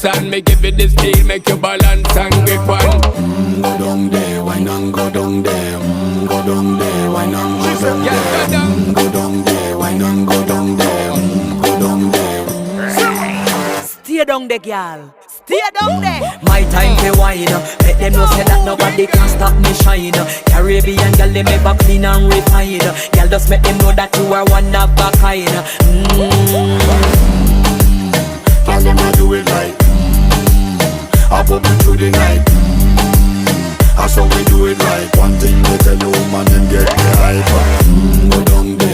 dance and me give it this feel, make you balance and grip on. Go down there, why not go down there? Go down there, why not go down there? Go down there, why not go down there? Go down there. Stay down there, girl. Stay down there. My time to wine. Let them know say that nobody can stop me shine. Caribbean girl, they make back clean and refine. Girl, just make them know that you are one of a kind. Tell them I do it right. I pop it through the night. That's how we do it right. One thing we tell you, man, and get the hype. Go down there.